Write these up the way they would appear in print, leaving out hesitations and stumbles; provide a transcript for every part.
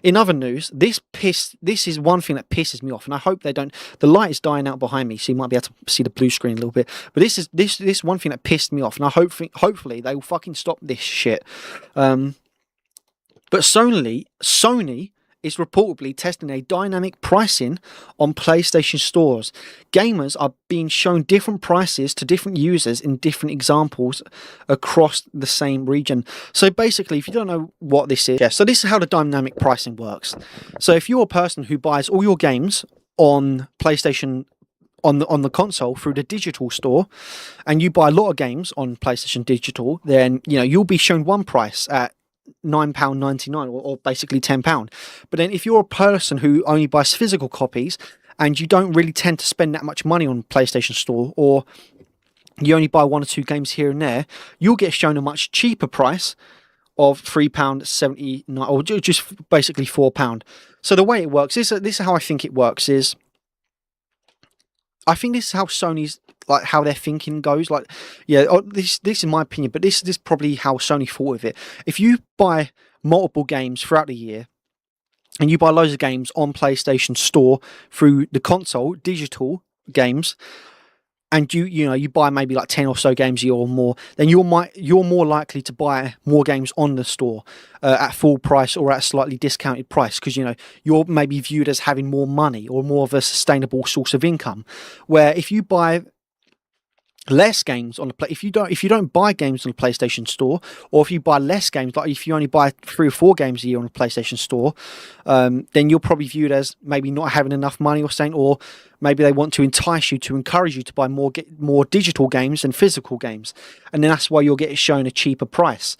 In other news, this is one thing that pisses me off, and I hope they don't. The light is dying out behind me, so you might be able to see the blue screen a little bit. But this one thing that pissed me off, and I hopefully they will fucking stop this shit. But Sony is reportedly testing a dynamic pricing on PlayStation stores. Gamers are being shown different prices to different users in different examples across the same region. So basically, if you don't know what this is, so this is how the dynamic pricing works. So if you're a person who buys all your games on PlayStation on the console through the digital store, and you buy a lot of games on PlayStation Digital, then you'll be shown one price at £9.99 or basically £10. But then if you're a person who only buys physical copies and you don't really tend to spend that much money on PlayStation Store, or you only buy one or two games here and there, you'll get shown a much cheaper price of £3.79 or just basically £4. So the way it works is, this is how I think it works, is I think this is how Sony's, like, how their thinking goes. Like, this is my opinion, but this is probably how Sony thought of it. If you buy multiple games throughout the year, and you buy loads of games on PlayStation Store through the console, digital games, and you buy maybe like 10 or so games a year or more, then you're more likely to buy more games on the store at full price or at a slightly discounted price, because you're maybe viewed as having more money or more of a sustainable source of income. Where if you buy less games on the if you don't buy games on the PlayStation Store, or if you buy less games, like if you only buy 3 or 4 games a year on the PlayStation Store, then you're probably viewed as maybe not having enough money or something, or maybe they want to entice you to encourage you to buy more digital games than physical games, and then that's why you'll get shown a cheaper price.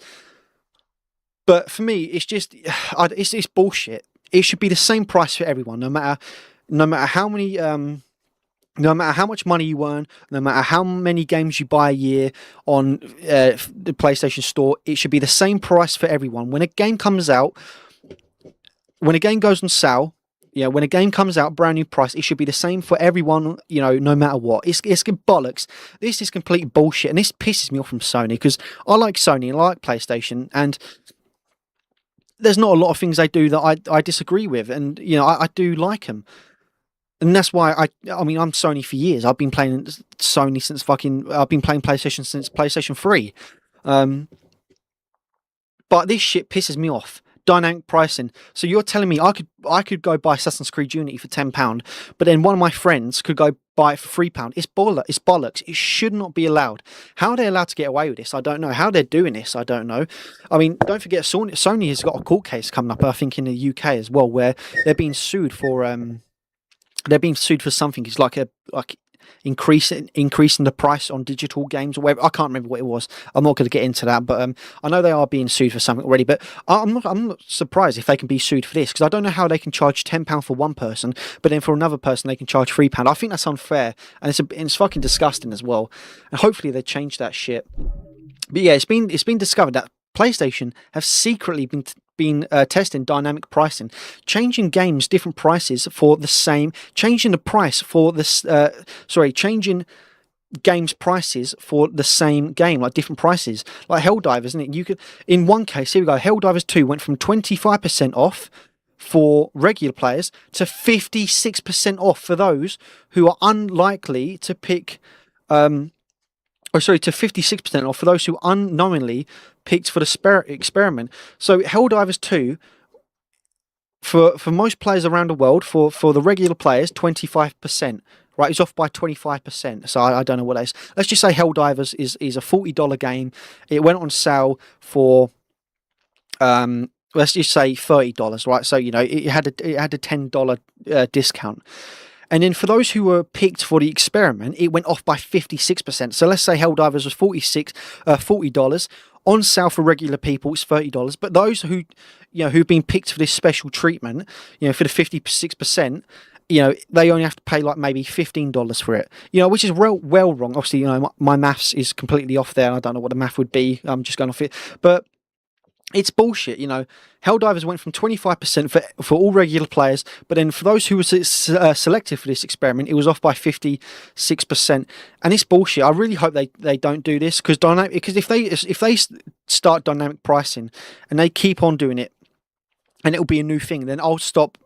But for me, it's just it's bullshit. It should be the same price for everyone, no matter how many. No matter how much money you earn, no matter how many games you buy a year on the PlayStation Store, it should be the same price for everyone. When a game comes out, when a game goes on sale, when a game comes out, brand new price, it should be the same for everyone, no matter what. It's bollocks. This is complete bullshit, and this pisses me off from Sony, because I like Sony and I like PlayStation, and there's not a lot of things they do that I disagree with, and I do like them. And that's why I mean, I'm Sony for years. I've been playing Sony since I've been playing PlayStation since PlayStation 3. But this shit pisses me off. Dynamic pricing. So you're telling me I could go buy Assassin's Creed Unity for £10, but then one of my friends could go buy it for £3. It's bollocks. It should not be allowed. How are they allowed to get away with this? I don't know. How they're doing this, I don't know. I mean, don't forget, Sony has got a court case coming up, I think, in the UK as well, where they're being sued for something. It's like increasing the price on digital games or whatever. I can't remember what it was. I'm not going to get into that, but I know they are being sued for something already. But I'm not surprised if they can be sued for this, because I don't know how they can charge £10 for one person, but then for another person they can charge £3. I think that's unfair, and it's fucking disgusting as well. And hopefully they change that shit. But yeah, it's been discovered that PlayStation have secretly been testing dynamic pricing, changing games different prices for the same, changing games prices for the same game, like different prices, like Helldivers, isn't it? You could, in one case, here we go, Helldivers 2 went from 25% off for regular players to 56% off for those who are unlikely to pick to 56% off for those who unknowingly picked for the experiment. So Helldivers 2, for most players around the world, for the regular players, 25%. Right, it's off by 25%. So I don't know what that is. Let's just say Helldivers is a $40 game. It went on sale for let's just say $30, right? So it had a $10 discount. And then for those who were picked for the experiment, it went off by 56%. So let's say Helldivers was $40. On sale for regular people, it's $30. But those who've been picked for this special treatment, for the 56%, they only have to pay like maybe $15 for it. Which is well wrong. Obviously, my maths is completely off there. I don't know what the math would be. I'm just going off it. But it's bullshit, Helldivers went from 25% for all regular players, but then for those who were selected for this experiment, it was off by 56%, and it's bullshit. I really hope they don't do this, because if they start dynamic pricing and they keep on doing it, and it'll be a new thing. Then I'll stop.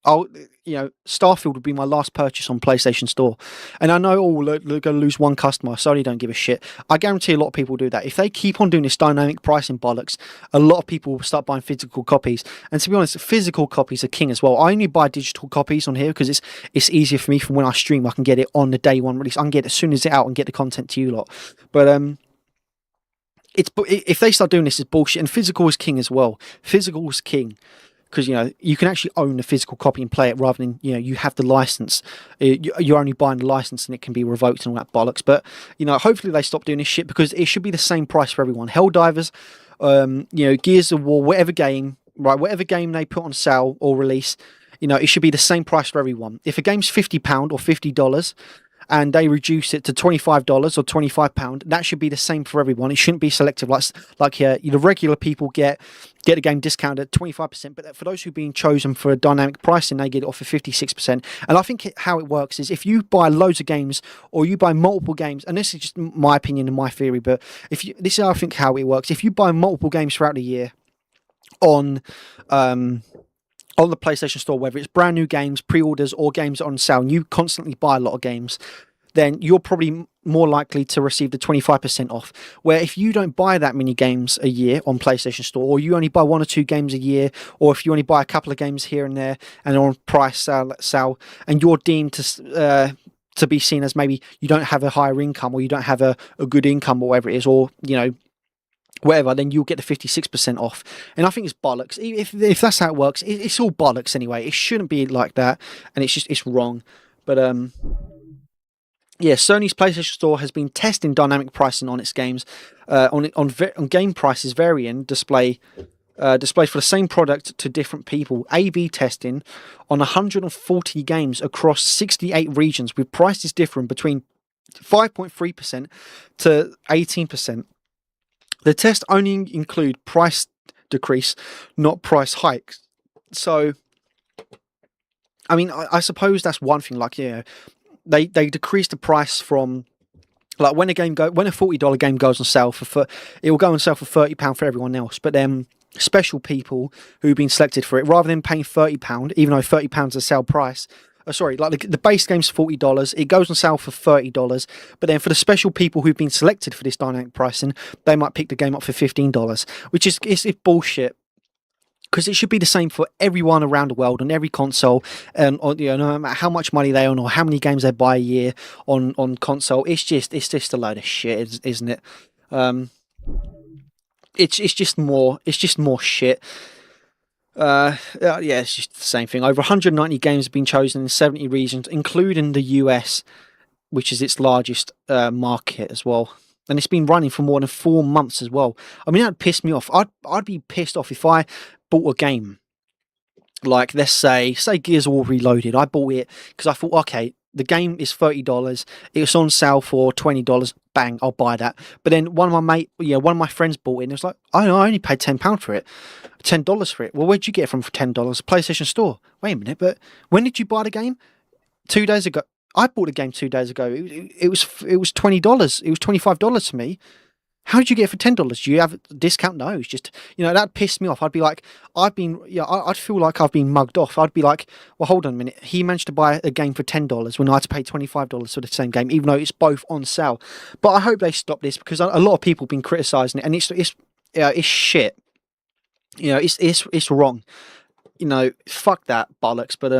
Starfield would be my last purchase on PlayStation Store, and I know, they're going to lose one customer. Sony don't give a shit. I guarantee a lot of people do that. If they keep on doing this dynamic pricing bollocks, a lot of people will start buying physical copies. And to be honest, physical copies are king as well. I only buy digital copies on here because it's easier for me. From when I stream, I can get it on the day one release. I can get it as soon as it's out and get the content to you lot. But if they start doing this, it's bullshit. And physical is king as well. Physical is king. Because you can actually own the physical copy and play it rather than you have the license. You're only buying the license and it can be revoked and all that bollocks. But hopefully they stop doing this shit, because it should be the same price for everyone. Helldivers, Gears of War, whatever game, right? Whatever game they put on sale or release, it should be the same price for everyone. If a game's £50 or $50, and they reduce it to $25 or £25, that should be the same for everyone. It shouldn't be selective like here. The regular people get the game discounted at 25%, but for those who've been chosen for a dynamic pricing, they get it off for 56%. And I think how it works is, if you buy loads of games or you buy multiple games, and this is just my opinion and my theory, but this is I think how it works. If you buy multiple games throughout the year on the PlayStation Store, whether it's brand new games, pre-orders, or games that are on sale, and you constantly buy a lot of games, then you're probably more likely to receive the 25% off. Where if you don't buy that many games a year on PlayStation Store, or you only buy 1 or 2 games a year, or if you only buy a couple of games here and there and are on price sale, and you're deemed to be seen as maybe you don't have a higher income, or you don't have a good income, or whatever it is, or whatever, then you'll get the 56% off. And I think it's bollocks. If that's how it works, it's all bollocks anyway. It shouldn't be like that, and it's wrong. But Sony's PlayStation Store has been testing dynamic pricing on its games, on game prices varying display for the same product to different people. A/B testing on 140 games across 68 regions, with prices differing between 5.3% to 18%. The test only include price decrease, not price hikes. So, I mean, I suppose that's one thing. Like, they decrease the price from, like, when a $40 game goes on sale it will go on sale for £30 for everyone else. But then special people who've been selected for it, rather than paying £30, even though £30 is a sale price. Like the base game's $40, it goes on sale for $30, but then for the special people who've been selected for this dynamic pricing, they might pick the game up for $15, which is bullshit. Because it should be the same for everyone around the world on every console, no matter how much money they own or how many games they buy a year on console. It's just a load of shit, isn't it? It's just more shit. It's just the same thing. Over 190 games have been chosen in 70 regions, including the US, which is its largest market as well. And it's been running for more than 4 months as well. I mean, that pissed me off. I'd be pissed off if I bought a game, like, let's say Gears of War Reloaded. I bought it because I thought, okay, the game is $30. It's on sale for $20. Bang, I'll buy that. But then one of my friends bought it, and it was like, I only paid £10 for it, $10 for it. Well, where'd you get it from for $10? PlayStation Store. Wait a minute, but when did you buy the game? 2 days ago. I bought the game 2 days ago. It was $20. It was $25 for me. How did you get it for $10? Do you have a discount? No, it's just, that pissed me off. I'd be like, I'd feel like I've been mugged off. I'd be like, well, hold on a minute. He managed to buy a game for $10 when I had to pay $25 for the same game, even though it's both on sale. But I hope they stop this, because a lot of people have been criticising it, and it's shit. It's wrong. Fuck that bollocks. But